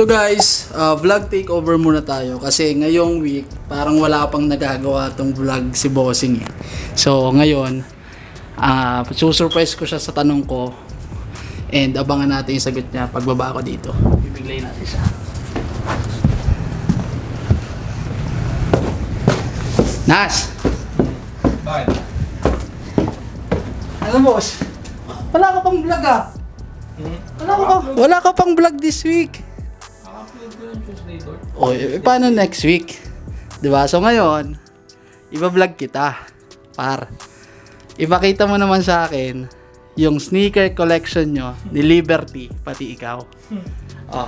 So guys, vlog takeover muna tayo kasi ngayong week parang wala pang nagagawa tong vlog si Bossing eh. So ngayon, susurprise ko siya sa tanong ko and abangan natin yung sagot niya pagbaba ko dito. Bibigay natin siya. Nas! Bakit? Ano boss? Wala ka pang vlog ah! Wala ka pang vlog this week! Upload ko yung Tuesday doon. O, paano next week? Diba? So ngayon, iba-vlog kita. Ipakita mo naman sa akin yung sneaker collection nyo ni Liberty, pati ikaw.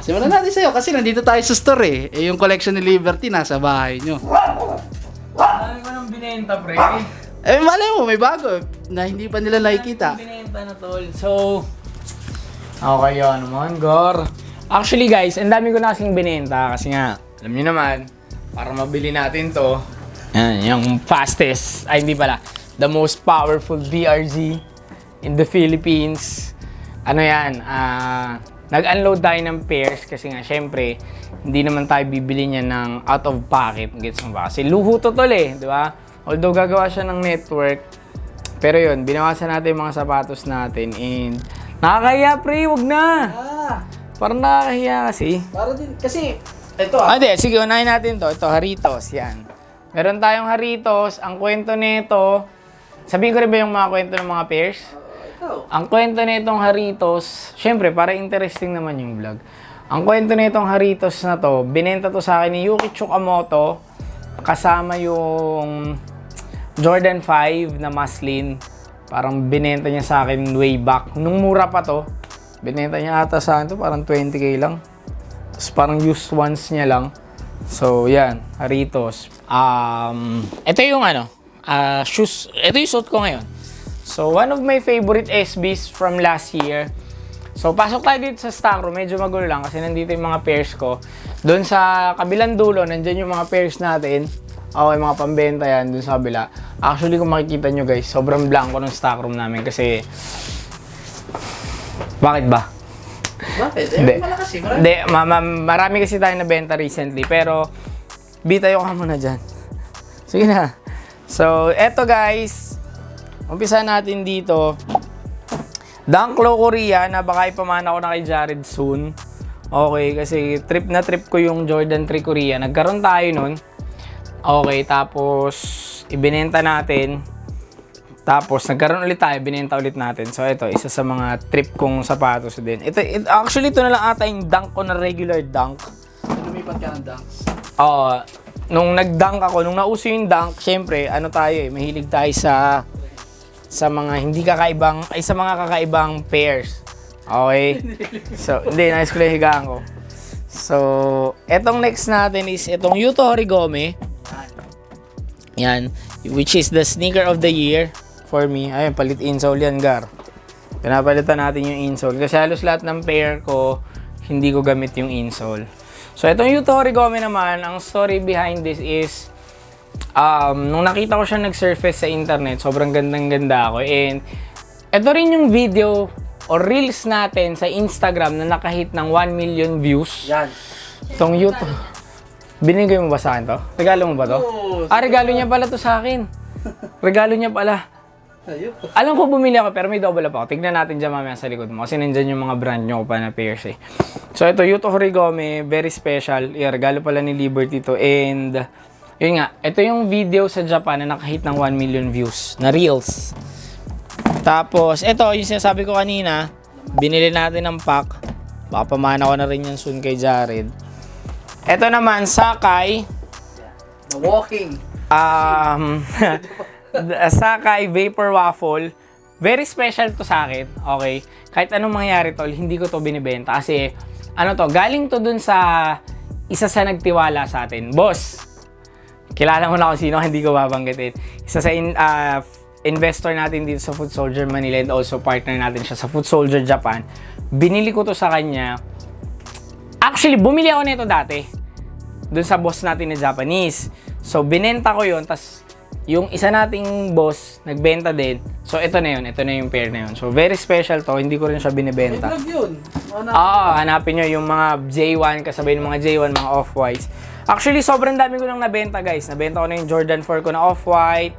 Simulan natin sa'yo kasi nandito tayo sa store eh. Yung collection ni Liberty nasa bahay nyo. Dami ko nang binenta, pre. Malay mo, may bago na hindi pa nila nakikita. Binenta na, tol. So, okay yun naman, Gor. Actually, guys, ang dami ko na kasing binenta kasi nga, alam nyo naman, para mabili natin to, yan, yung fastest, hindi pala, the most powerful DRZ in the Philippines. Ano yan, nag-unload tayo ng pairs kasi nga, syempre, hindi naman tayo bibili niya ng out of pocket. Gets mo ba? Kasi luho to tol eh, di ba? Although gagawa siya ng network, pero yun, binawasan natin yung mga sapatos natin and nakakahiya pre, wag na! Parang nakakahiya kasi. Para din, kasi, ito Hindi, sige, unahin natin to. Ito, Haritos, yan. Meron tayong Haritos, ang kwento nito, sabihin ko rin ba yung mga kwento ng mga pairs? ikaw. Ang kwento nitong Haritos, syempre, para interesting naman yung vlog. Ang kwento nitong Haritos na to, binenta to sa akin ni Yuki Tsukamoto, kasama yung Jordan 5 na muslin. Parang binenta niya sa akin way back. Nung mura pa to, binenta niya ata sa akin to, parang 20k lang. Tapos parang used ones niya lang. So, yan, Haritos. Ito yung shoes. Ito yung suit ko ngayon. So, one of my favorite SBs from last year. So, pasok tayo dito sa stock room. Medyo magulo lang kasi nandito yung mga pairs ko. Doon sa kabilang dulo, nandyan yung mga pairs natin. Okay, mga pambenta yan doon sa kabila. Actually, kung makikita nyo guys, sobrang blanco ng stock room namin kasi... Bakit ba? Bakit? Malakas eh. Hindi, marami kasi tayo nabenta recently. Pero, tayo ka muna dyan. Sige na. So, eto guys. Umpisa natin dito. Dunk Low Korea na baka ipamana ko na kay Jared soon. Okay, kasi trip na trip ko yung Jordan 3 Korea. Nagkaroon tayo nun. Okay, tapos ibinenta natin. Tapos nagkaroon ulit tayo, binenta ulit natin. So ito, isa sa mga trip kong sapatos din. Actually, ito na lang ata yung dunk ko na regular dunk. Lumipat ka ng dunks. Oo. Nung nag-dunk ako, nung nauso yung dunk, syempre, mahilig tayo sa mga sa mga kakaibang pairs. Okay? So, hindi, nais ko lang higaan ko. So, etong next natin is itong Yuto Horigome. Yan, which is the sneaker of the year for me. Ayun, palit insole yan, Gar. Pinapalitan natin yung insole. Kasi halos lahat ng pair ko, hindi ko gamit yung insole. So, itong Yuto Horigome naman, ang story behind this is, nung nakita ko siya nag-surface sa internet, sobrang gandang-ganda ako. And, ito rin yung video or reels natin sa Instagram na nakahit ng 1 million views. Yan. Itong Yuto. Binigay mo ba sa akin to? Regalo mo ba to? Oo, Regalo niya pala to sa akin. Regalo niya pala. Ayun. Alam ko bumili ako pero may double up ako. Tignan natin dyan mamaya sa likod mo. Kasi nandyan yung mga brand nyo pa na pairs eh. So ito, Yuto Horigome, very special. Regalo pala ni Liberty to. And yun nga, ito yung video sa Japan na nakahit ng 1 million views na reels. Tapos ito, yung sinasabi ko kanina, binili natin ng pack. Baka pamana ko na rin yan soon kay Jared. Ito naman, Sacai. The walking. Sacai Vapor Waffle. Very special to sa akin. Okay? Kahit anong mangyari tol, hindi ko to binibenta. Kasi, galing to dun sa isa sa nagtiwala sa atin. Boss, kilala mo na kung sino, hindi ko babanggitin. Isa sa investor natin dito sa Foot Soldier Manila and also partner natin siya sa Foot Soldier Japan. Binili ko to sa kanya. Actually, bumili ako nito dati. Doon sa boss natin na Japanese. So, binenta ko yun. Tapos, yung isa nating boss, nagbenta din. So, ito na yung pair na yun. So, very special to, hindi ko rin siya May binibenta. vlog yun. Hanapin nyo yung mga J1, kasabay ng mga J1, mga Off-Whites. Actually, sobrang dami ko nang nabenta, guys. Nabenta ko na yung Jordan 4 ko na Off-White,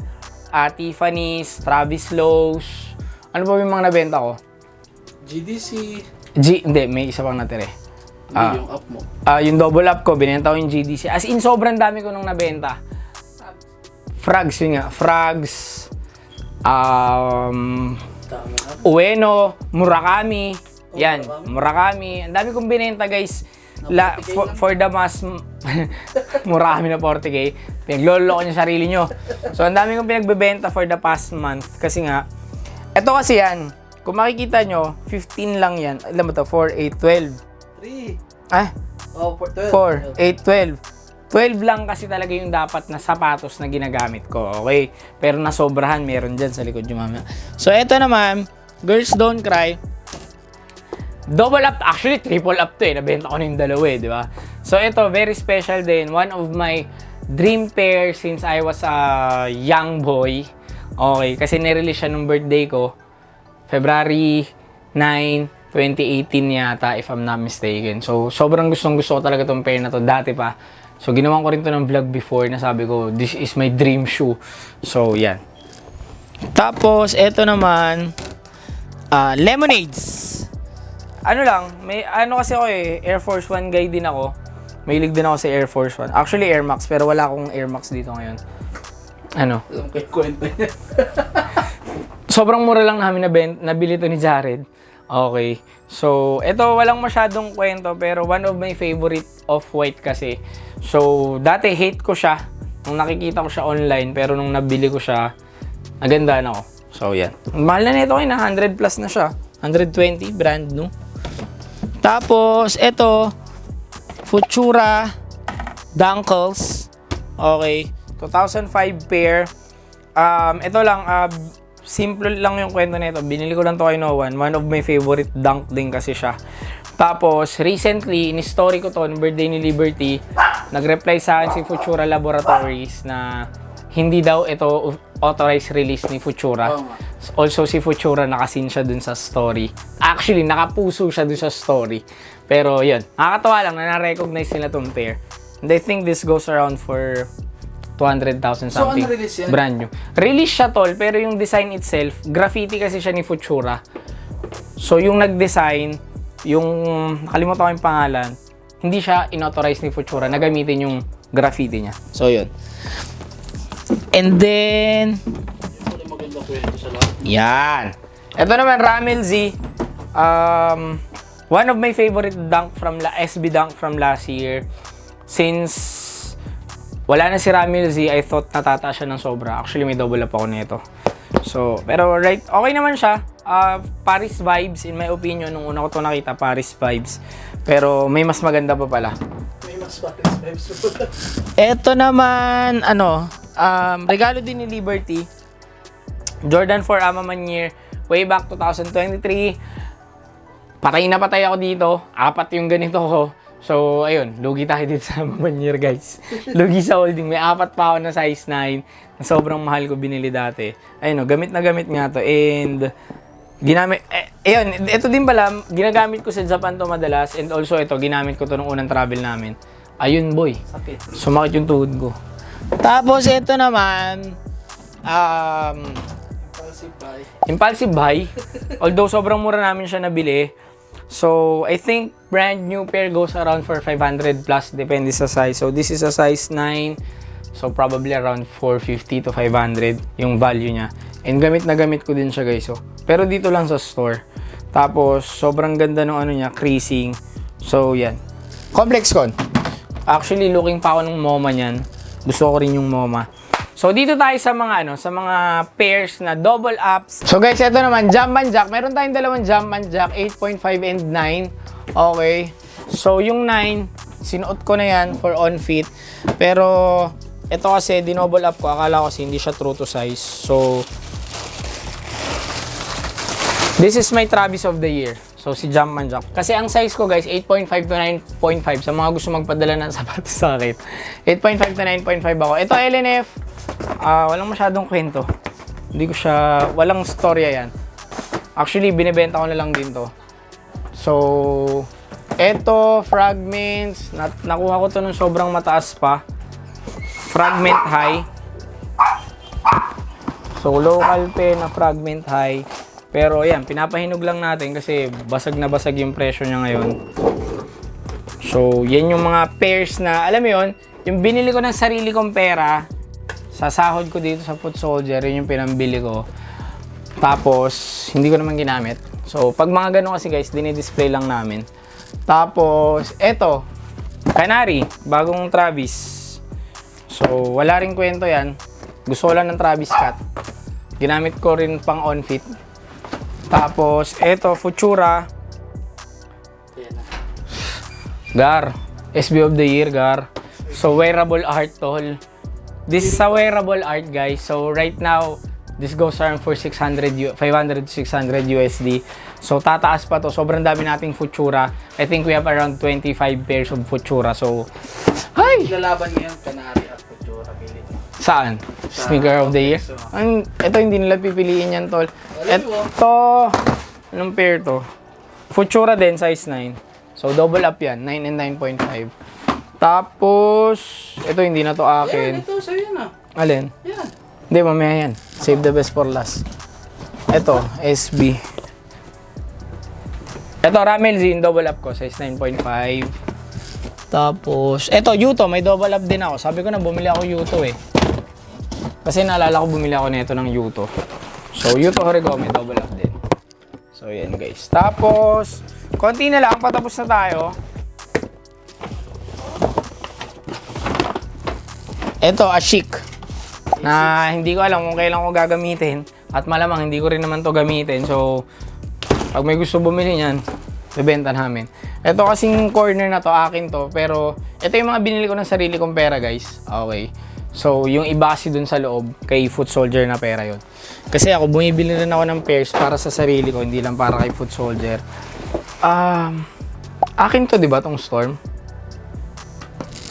Tiffany's, Travis Lowe's. Ano ba yung mga nabenta ko? GDC. Hindi, may isa pang natira. Hindi, yung up mo. Yung double up ko, binenta ko yung GDC. As in, sobrang dami ko nang nabenta. Frags, yun nga. Frags, Tama na. Ueno, Murakami. Yan, Murakami. Ang dami kong binenta, guys. For the mass, Murakami na 40K. Pinaglolo ko niya sarili nyo. So, ang dami kong pinagbebenta for the past month. Kasi nga, eto kasi yan. Kung makikita nyo, 15 lang yan. Alam mo to, 4, 8, 12. 3. Oh, 4, 12. 8, 12. 12 lang kasi talaga yung dapat na sapatos na ginagamit ko, okay? Pero nasobrahan, meron dyan sa likod yung mamaya. So, eto naman, Girls Don't Cry. Double up, actually triple up to eh. Nabenta ko na yung dalawa eh, di ba? So, eto, very special din. One of my dream pair since I was a young boy. Okay, kasi nirelease siya nung birthday ko. February 9, 2018 yata, if I'm not mistaken. So, sobrang gustong-gusto ko talaga tong pair na to. Dati pa. So, ginawan ko rin to ng vlog before na sabi ko, this is my dream shoe. So, yan. Tapos, eto naman, Lemonades. Ano lang, kasi ako Air Force 1 guy din ako. Mahilig din ako sa Air Force 1. Actually, Air Max, pero wala akong Air Max dito ngayon. Alam ko yung kwento niya. Sobrang mura lang namin nabili to ni Jared. Okay. So, ito walang masyadong kwento pero one of my favorite Off-White kasi. So, dati hate ko siya nung nakikita ko siya online pero nung nabili ko siya, nagandaan ako. So, yan. Mahal na nito na 100 plus na siya. 120, brand new. Tapos, ito, Futura Dunkles. Okay. 2005 pair. Ito lang, simple lang yung kwento nito. Binili ko lang to kay Noan. One of my favorite dunk din kasi siya. Tapos, recently, in-story ko to, birthday ni Liberty, nag-reply sa akin si Futura Laboratories na hindi daw ito authorized release ni Futura. Also, si Futura nakasin siya dun sa story. Actually, nakapuso siya dun sa story. Pero, yun. Nakakatawa lang na na-recognize nila tong pair. And I think this goes around for 200,000 something. So, unreleased yan? Brand new. Release siya tol, pero yung design itself, graffiti kasi siya ni Futura. So, yung nag-design, yung nakalimutan ko yung pangalan, hindi siya inauthorize ni Futura na gamitin yung graffiti niya. So, yun. And then, Maganda kwento sa lahat. yan. Ito naman, Ramel Z. One of my favorite dunk from SB dunk from last year. Since wala na si Ramel Z, I thought natataas siya ng sobra. Actually, may double up ako nito. So, pero right, okay naman siya. Paris vibes, in my opinion. Nung una ko to nakita, Paris vibes. Pero may mas maganda pa pala. May mas Paris vibes. Ito naman, regalo din ni Liberty. Jordan 4 Ama Manier, way back 2023. Patay na patay ako dito. 4 yung ganito ko. So, ayun, lugi tayo dito sa Ama Manier, guys. Lugi sa holding. May 4 pa ako na size 9 na sobrang mahal ko binili dati. Ayun, gamit na gamit nga to. And, ginamit, ayun, ito din pala, ginagamit ko sa Japan to madalas. And also, ito, ginamit ko to nung unang travel namin. Ayun, boy. Sakit. Sumakit yung tuhod ko. Tapos, ito naman, impulsive buy. Although, sobrang mura namin siya nabili. So, I think brand new pair goes around for 500 plus, depende sa size. So, this is a size 9. So, probably around 450 to 500 yung value niya. And gamit na gamit ko din siya, guys. So, pero dito lang sa store. Tapos, sobrang ganda ng niya, creasing. So, yan. ComplexCon. Actually, looking pa ako ng MoMA niyan. Gusto ko rin yung MoMA. So, dito tayo sa mga sa mga pairs na double ups. So, guys, ito naman, Jumpman Jack. Meron tayong dalawang Jumpman Jack, 8.5 and 9. Okay. So, yung 9, sinuot ko na yan for on fit. Pero, ito kasi, dinouble up ko. Akala ko kasi hindi siya true to size. So, this is my Travis of the year. So, So, si Jumpman Jack. Kasi ang size ko, guys, 8.5 to 9.5. Sa mga gusto magpadala ng sapatos sa akin. 8.5 to 9.5 ako. Ito, LNF. Walang masyadong kwento. Hindi ko siya... Walang storya yan. Actually, binibenta ko na lang din to. So, ito, Fragments. Nakuha ko to nung sobrang mataas pa. Fragment High. So, local pen na Fragment High. Pero, yan, pinapahinog lang natin kasi basag na basag yung presyo niya ngayon. So, yan yung mga pairs na, alam mo yun, yung binili ko ng sarili kong pera, sa sahod ko dito sa Foot Soldier, yun yung pinambili ko. Tapos, hindi ko naman ginamit. So, pag mga ganun kasi guys, dinidisplay lang namin. Tapos, eto, Canary, bagong Travis. So, wala rin kwento yan. Gusto ko lang ng Travis Cut. Ginamit ko rin pang on-fit. Tapos, eto, Futura. Gar. SB of the Year, Gar. So, wearable art, tol. This is a wearable art, guys. So, right now, this goes around for 500 to 600 USD. So, tataas pa to. Sobrang dami nating Futura. I think we have around 25 pairs of Futura. So, hi! Lalaban ngayon, Canary at Futura, pili. Saan? Sneaker of the Year? Ito, hindi nila pipiliin yan, tol. Ito, anong pair to? Futura din, size 9. So, double up yan. 9 and 9.5. Tapos, ito hindi na to akin. Yan, ito, sa'yo na. Alin? Yan. Hindi, mamaya yan. Save the best for last. Ito, SB. Ito, Ramelzin, double up ko, size 9.5. Tapos, ito, Yuto, may double up din ako. Sabi ko na, bumili ako Yuto eh. Kasi naalala ko, bumili ako nito ng Yuto. So, Yuto Horego, may double up din. So, yan guys. Tapos, konti na lang, patapos na tayo. Ito, Ashik. Na hindi ko alam kung kailan ko gagamitin. At malamang hindi ko rin naman to gamitin. So, pag may gusto bumili niyan, bibenta namin. Ito kasing corner na to, akin to. Pero, ito yung mga binili ko ng sarili kong pera, guys. Okay. So, yung iba kasi dun sa loob, kay Foot Soldier na pera yon. Kasi ako, bumibili rin ako ng pairs para sa sarili ko, hindi lang para kay Foot Soldier. Akin to, di ba, tong Storm?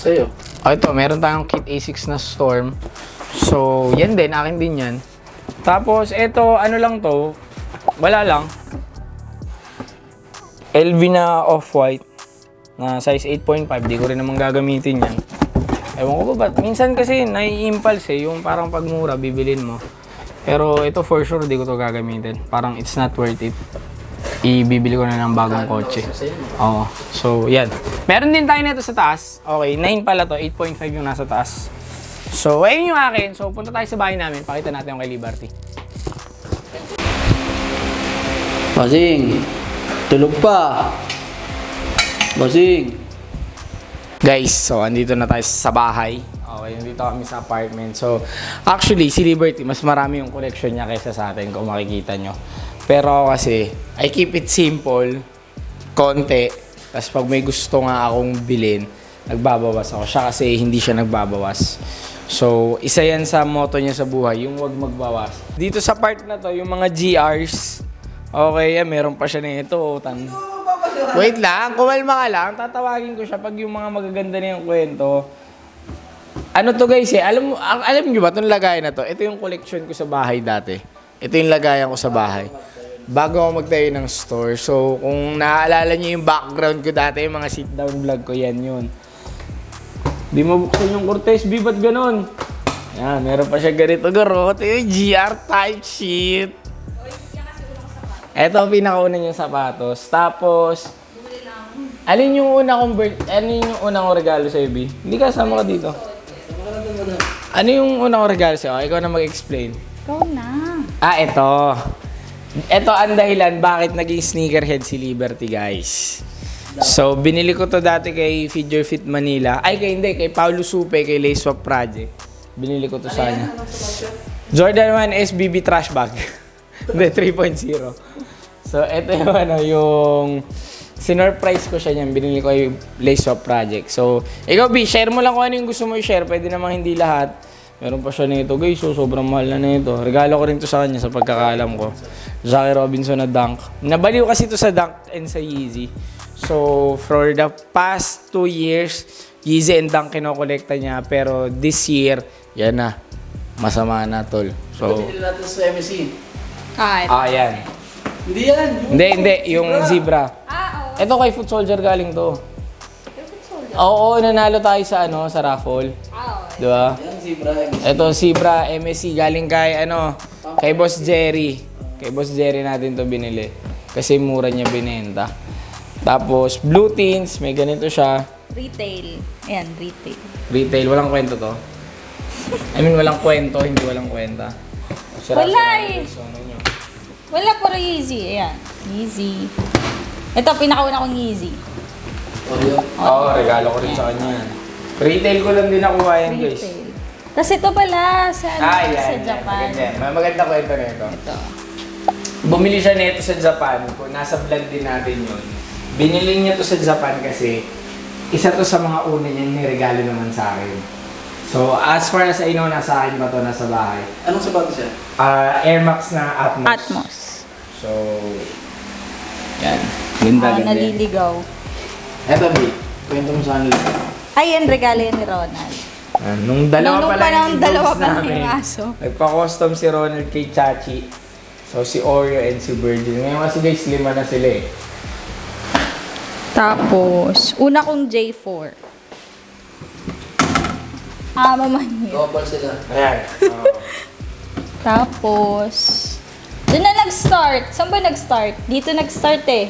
Sa'yo. Ito, meron tayong Kit A6 na Storm. So, yan din, akin din yan. Tapos, ito, ano lang to, wala lang. LV na off-white, na size 8.5, di ko rin naman gagamitin yan. Ewan ko ba, minsan kasi nai-impulse eh, yung parang pagmura, bibilin mo. Pero ito for sure, di ko to gagamitin. Parang it's not worth it. Ibibili ko na ng bagong kotse. Oo. So, yan. Meron din tayo nito sa taas. Okay, 9 pala to, 8.5 yung nasa taas. So, ayun yung akin. So, punta tayo sa bahay namin. Pakita natin yung kay Liberty. Bossing, tulog pa. Bossing. Guys, so andito na tayo sa bahay. Okay, nandito kami sa apartment. So, actually, si Liberty, mas marami yung collection niya kaysa sa atin kung makikita nyo. Pero ako kasi, I keep it simple, konti. Tapos pag may gusto nga akong bilhin, nagbabawas ako. Siya kasi hindi siya nagbabawas. So, isa yan sa motto niya sa buhay, yung wag magbawas. Dito sa part na to, yung mga GRs, okay, meron pa siya nito. Wait lang, kumalma ka lang. Tatawagin ko siya pag yung mga magaganda na yung kwento. Ano to guys eh, alam nyo ba itong lagayan na to? Ito yung collection ko sa bahay dati. Ito yung lagayan ko sa bahay. Bago ako magtayo ng store. So, kung naaalala nyo yung background ko dati, yung mga sit-down vlog ko, yan yun. Di mabuksan yung Cortez, ba't ganun? Yan, meron pa siya ganito garot. Yung GR type shit. Ito, pinakauna niyang sapatos. Tapos, alin yung unang kong regalo sa'yo, B? Hindi ka, sama ka dito. Ano yung unang kong regalo sa'yo? Ikaw na mag-explain. Ikaw na. Ito. Ito ang dahilan bakit naging sneakerhead si Liberty, guys. So, binili ko to dati kay Feed Your Fit Manila. Ay, kay Paulo Supe, kay Lace Swap Project. Binili ko to sa kanya. Jordan 1 SBB trash bag. Hindi, 3.0. So, ito yung sinurprise ko siya niyan. Binili ko yung Lace Swap Project. So, ikaw B, share mo lang kung ano yung gusto mo i-share. Pwede namang hindi lahat. Meron pa siya nito guys, so sobrang mahal na nito. Regalo ko rin to sa kanya sa pagkakaalam ko. Jackie Robinson na Dunk. Nabaliw kasi to sa Dunk and sa Yeezy. So for the past 2 years, Yeezy and Dunk kinokolekta niya. Pero this year, yan na. Masama na tol. So, Pili natin sa MSC. yan. Hindi yan. Hindi. Yung zebra. Oo. Ito kay Foot Soldier galing to. Perfect soldier. Oo, nanalo tayo sa sa raffle. Oo. Di ba? Yan, zebra MSC. Ito, Zebra MSC, galing kay, kay Boss Jerry. Kay Boss Jerry natin to binili. Kasi mura niya binenta. Tapos, Blue Teens, may ganito siya. Retail. Ayan, retail. Retail, walang kwento to. I mean, walang kwento, hindi walang kwenta. Wala eh. Wala, puro Yeezy. Ayan, Yeezy. Ito, pinakauna kong Yeezy. Oo, regalo ko rin sa kanya yan. Retail ko lang din nakuha yan, guys. Retail. Tapos ito pala, sa Yan. Japan. Maganda kwento nito. Ito. Bumili siya nito sa Japan. Kung nasa vlog din natin yun. Binili niya to sa Japan kasi isa to sa mga una niya niregalo naman sa akin. So, as far as I know, nasa akin ba to, nasa bahay? Anong sapatos siya? Air Max na Atmos. Atmos. So, yan. Ganda. Naliligaw. Eto, B. Kwento mo sa kanila. Ayan, regalo yan ni Ronald. Nung dalawa Nung pa lang panahon, yung dalawa dogs pa lang namin, yung aso. nagpa-custom si Ronald kay Chachi. So, si Oreo and si Virgin. Ngayon kasi guys, 5 na sila eh. Tapos, una kong J4. Mama niya. Couple sila. Ayan. Tapos, doon na nag-start. Saan ba nag-start? Dito nag-start eh.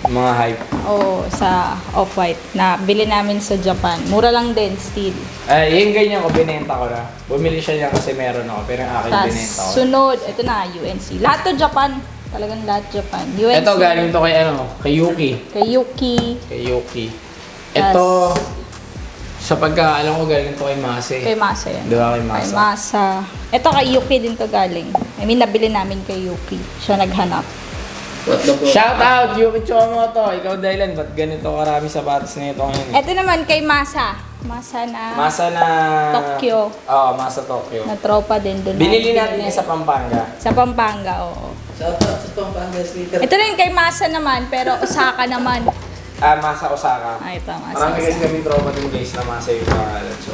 Mga hype. Oo, sa Off-White na bili namin sa Japan. Mura lang din, still. Yung ganyan ko, binenta ko na. Bumili siya niya kasi meron ako, pero yung akin Tapos, binenta ko. sunod, ito na, UNC. Lahat to Japan. Talagang lahat Japan. UNC. Ito galing to kay kay Yuki. Kay Yuki. Kay Yuki. Ito, sa pagkaalam ko galing to kay Mase. Kay Masa yan. Di ba kay Kay Masa? Masa. Ito kay Yuki din to galing. I mean, nabili namin kay Yuki. Siya naghanap. What the fuck? Shout out, Yuki Chomoto. Ikaw dahilan, ba't ganito karami sapatos na ito ngayon? Ito naman kay Masa. Masa na Masa na... Tokyo. Oo, Masa Tokyo. Na tropa din doon. Binili natin yan sa Pampanga. Sa Pampanga, oo. Shout out sa Pampanga sneaker. Ito rin kay Masa naman, pero Osaka naman. Masa Osaka. Ay, ito, Masa Marami kasi Osaka. kami tropa din guys na Masa yung pangalan. So,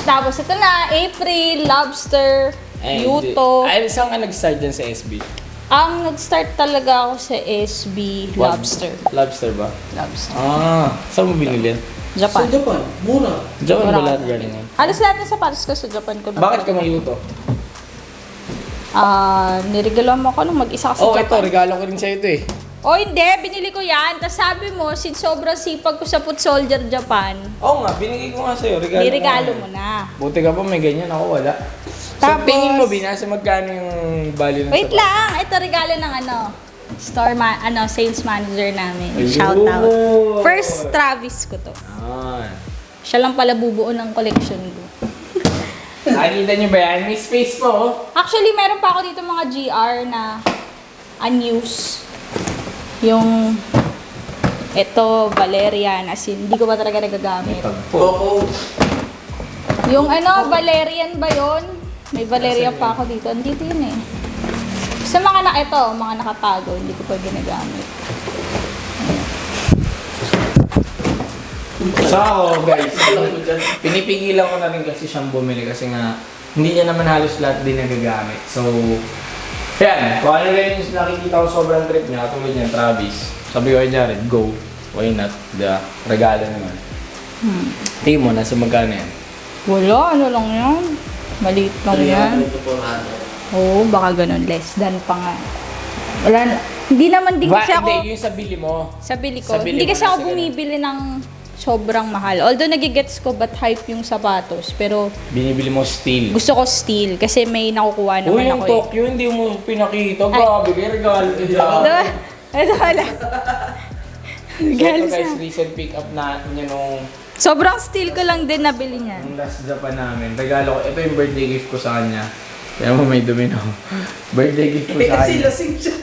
Tapos ito na, April, Lobster, Yuto. Ay, saan ka nag-start dyan sa SB? Ang nag-start talaga ako sa SB Lobster. Lobster ba? Lobster. Saan mo binili yan? Japan. Sa Japan, mura. Japan ba Wala. lahat galing yan? Alas lahat ng sapatos ko sa Japan ko. Bakit ka mayuto? Nirigalo mo ako nung mag-isa ka sa Oh, ito, Japan. regalo ko rin sa'yo ito eh. Oh, hindi. Binili ko yan. Tapos sabi mo, since sobrang sipag ko sa Foot Soldier Japan, Oo nga, binigay ko nga sa'yo. nirigalo ko mo nga. na. Buti ka pa, may ganyan. Ako wala. Tapos- So, tingin mo, binasa magkano yung value ng Wait sapatos? lang. Ito regalo ng sales manager namin. Ayun. Shout out. First Travis ko to. Siya lang pala bubuo ng collection ko. Nakikita niyo ba yan? May space po, oh. Actually, meron pa ako dito mga GR na unused. Yung ito, Valerian. As in, hindi ko pa talaga nagagamit. Coco. Yung Valerian ba yon? May Valerian pa ako dito. Andito yun eh. Sa mga mga nakatago, hindi ko pa ginagamit. So ako, guys, pinipigilan ko na rin kasi siyang bumili kasi nga hindi niya naman halos lahat din nagagamit. So, yan. Kung ano rin yung nakikita ko sobrang trip niya, tulad niya, Travis. Sabi ko kay Jared, go. Why not? Regalo naman. Tingin mo, nasa magkano yan? Wala, ano lang yan. Maliit lang yan. 300 to 400. Oo, baka ganun. Less than pa nga. Wala na. Hindi naman din kasi ako... Hindi, yung sa bili mo. Sa bili ko. Sa bili Hindi mo, kasi ako nasa ganun. bumibili ng sobrang mahal. Although nagigets ko ba't hype yung sapatos. Pero Binibili mo steel. gusto ko steel kasi may nakukuha naman Uy, yung ako eh. Tokyo, hindi mo pinakita. Grabe, kaya regalo ko dyan. Ito wala. So, ito guys, recent pick up na niya nung Sobrang steel ko lang din nabili niyan. last Japan namin. Regalo ko, ito yung birthday gift ko sa kanya. Kaya mo may domino. Birthday gift ko sa Kasi kanya. lasing siya.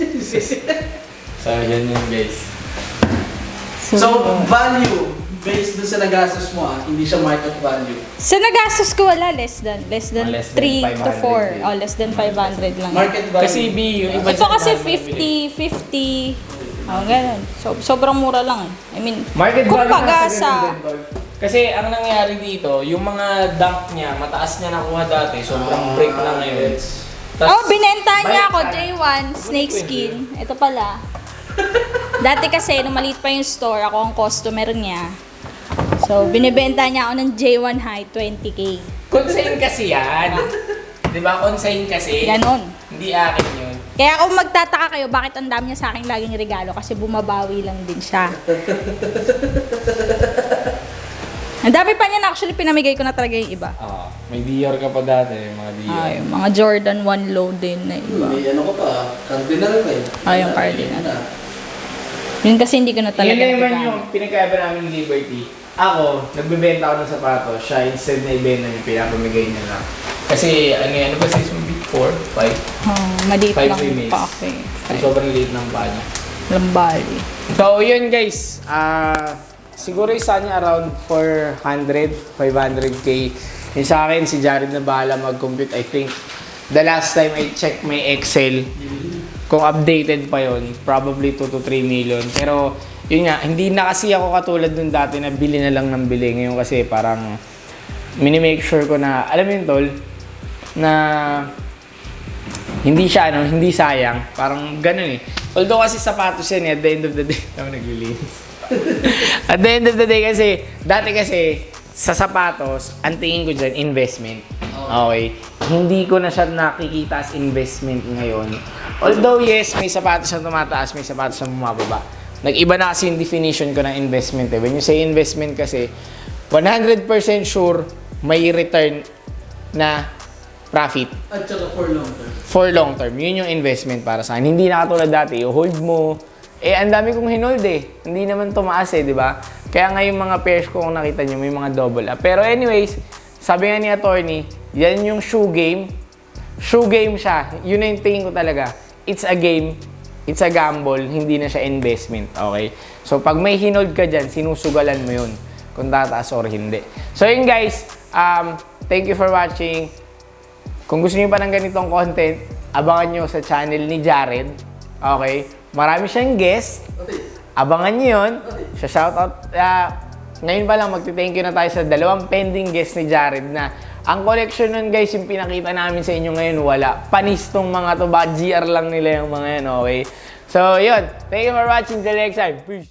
So, yan yun guys. So, value. based dun sa nagastos mo hindi siya market value. Sa nagastos ko wala, less than less than 3 to 4. 500. Oh, less than 500 lang. Market value. Kasi B, yung iba Ito kasi dyan, 50. Oh, ganun. So, sobrang mura lang eh. I mean, market value kumbaga kasi sa... ganun din, Tol. Kasi ang nangyari dito, yung mga dunk niya, mataas niya nakuha dati, sobrang break na ngayon. Oh, binenta niya ako, balik J1, snake skin. Ito pala. Dati kasi, nung maliit pa yung store, ako ang customer niya. So, binibenta niya ako ng J1 high, 20k. Consign kasi yan. Di ba? Consign kasi. Ganon. Hindi akin yun. Kaya kung magtataka kayo, bakit ang dami niya sa akin laging regalo? Kasi bumabawi lang din siya. Ang dami pa niyan, actually, pinamigay ko na talaga yung iba. May Dior ka pa dati, mga Dior. Ay, mga Jordan 1 low din na iba. May ano ko pa, cardinal ka eh. Ay, yung cardinal. Yun kasi hindi ko na talaga Yun naman nagamit. yung pinagkaiba namin ni Liberty. Ako, nagbebenta ako ng sapatos. Siya, instead na ibenta niya, pinapamigay niya lang. Kasi, ano ba size mo? 4? 5? Maliit 5 lang women's. pa ako eh. Ay, sobrang liit ng paa niya. Lambali. So, yun guys. Siguro isa niya around 400, 500k. Yung sa akin, si Jared na bahala mag-compute. I think, the last time I checked my Excel, kung updated pa yon, probably 2 to 3 million. Pero, yun nga, hindi na kasi ako katulad nung dati na bili na lang ng bili. Ngayon kasi parang, mini-make sure ko na, alam mo yun, Tol, na hindi siya, hindi sayang. Parang ganun eh. Although kasi sapatos yan at the end of the day, ako naglilinis. At the end of the day kasi, dati kasi, sa sapatos, ang tingin ko dyan, investment. Okay? Hindi ko na siya nakikita as investment ngayon. Although yes, may sapatos na tumataas, may sapatos na bumababa. Nag-iba na kasi yung definition ko ng investment eh. When you say investment kasi, 100% sure may return na profit. At saka for long term. For long term. Yun yung investment para sa akin. Hindi na katulad dati, hold mo. Ang dami kong hinold eh. Hindi naman tumaas eh, di ba? Kaya nga yung mga pairs ko kung nakita nyo, may mga double up. Pero anyways, sabi nga ni attorney, yan yung shoe game. Shoe game siya. Yun na yung tingin ko talaga. It's a game. It's a gamble. Hindi na siya investment. Okay? So, pag may hinold ka dyan, sinusugalan mo yun. Kung tataas or hindi. So, yun guys. Thank you for watching. Kung gusto niyo pa ng ganitong content, abangan nyo sa channel ni Jared. Okay? Marami siyang guest. Abangan nyo yun. Siya shoutout. Ngayon pa lang, magti-thank you na tayo sa 2 pending guest ni Jared na ang collection nun guys, yung pinakita namin sa inyo ngayon, wala. Panis tong mga to. GR lang nila yung mga yan, okay? So, yun. Thank you for watching. Till next time. Peace.